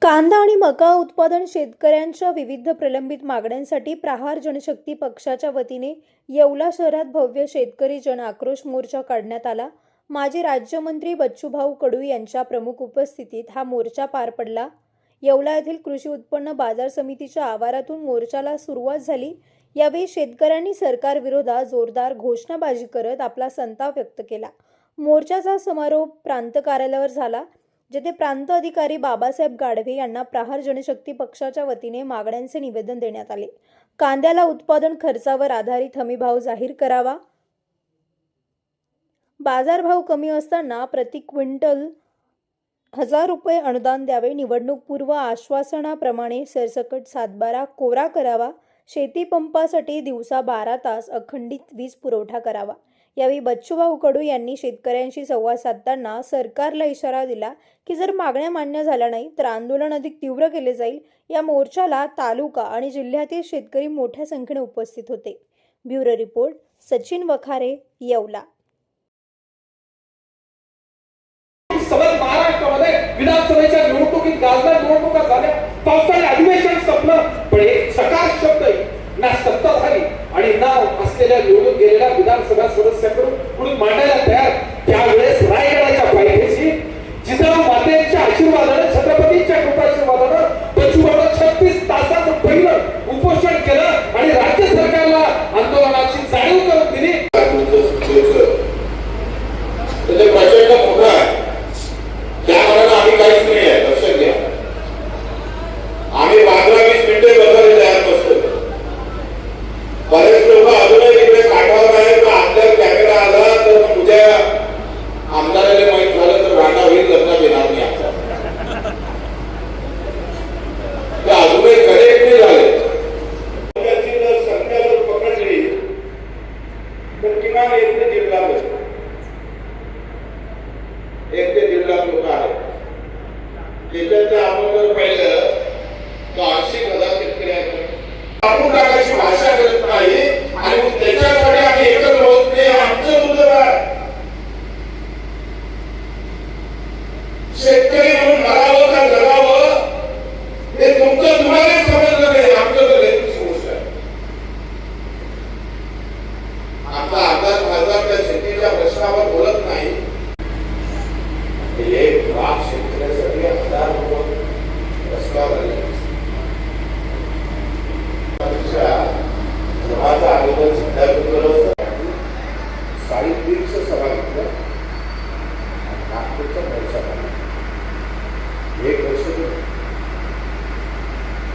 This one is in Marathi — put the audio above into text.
कांदा आणि मका उत्पादन शेतकऱ्यांच्या विविध प्रलंबित मागण्यांसाठी प्रहार जनशक्ती पक्षाच्या वतीने येवला शहरात भव्य शेतकरी जन आक्रोश मोर्चा काढण्यात आला। माजी राज्यमंत्री बच्चूभाऊ कडू यांच्या प्रमुख उपस्थितीत हा मोर्चा पार पडला। येवला येथील कृषी उत्पन्न बाजार समितीच्या आवारातून मोर्चाला सुरुवात झाली। यावेळी शेतकऱ्यांनी सरकार विरोधात जोरदार घोषणाबाजी करत आपला संताप व्यक्त केला। मोर्चाचा समारोप प्रांत कार्यालयावर झाला, जेथे प्रांत अधिकारी बाबासाहेब गाढवे यांना प्रहार जनशक्ती पक्षाच्या वतीने मागण्यांचे निवेदन देण्यात आले। कांद्याला उत्पादन खर्चावर आधारित हमीभाव जाहीर करावा, बाजारभाव कमी असताना प्रति क्विंटल 1000 रुपये अनुदान द्यावे, निवडणूक पूर्व आश्वासनाप्रमाणे सरसकट सातबारा कोरा करावा, शेती पंपासाठी दिवसा 12 तास अखंडित वीज पुरवठा करावा। यावेळी बच्चूभाऊ कडू यांनी शेतकऱ्यांशी संवाद साधताना सरकारला इशारा दिला की जर मागण्या मान्य झाल्या नाही तर आंदोलन अधिक तीव्र केले जाईल। या मोर्चाला तालुका आणि जिल्ह्यातील शेतकरी मोठ्या संख्येने उपस्थित होते। Bureau report, Sachin Wakhare, Yeola. महाराष्ट्रामध्ये विधानसभेच्या निवडणुकीत गाजदार निवडणुका झाल्या, पावसाळी अधिवेशन संपलं, पण एक सकार शब्द ना सत्ताधारी आणि ना असलेल्या निवडून गेलेल्या विधानसभा सदस्यांकडून मांडायला तयार। त्यावेळेस रायगडाच्या पायथ्याशी जिजाऊ मातेच्या आशीर्वादाने, छत्रपतींच्या कृपाशीर्वादाने बच्चूभाऊ 36 तासाचं पहिलं उपोषण केलं आणि राज्य सरकारला आंदोलनाची जाणीव करून दिली। त्याचे प्रचंड मोठा आहे, त्या मनानं आम्ही काहीच नाही आहे, लक्षात घ्या। आम्ही 15-20 मिनिटे बसायला तयार नसतो। बरेच लोक अजूनही इकडे काठावर आहेत, आपल्या कॅमेरा आला तर उद्या आमदाराला माहीत झालं तर राणा होईल, लग्नात येणार नाही आमचा। ते अजूनही कनेक्ट नाही झाले। त्याची जर संख्या जर पकडली तर किमान 1 ते 1.5 लाख 1 ते 1.5 लाख लोक आहेत। त्याच्यात आपण जर पाहिलं तर 80,000 शेतकरी आहेत।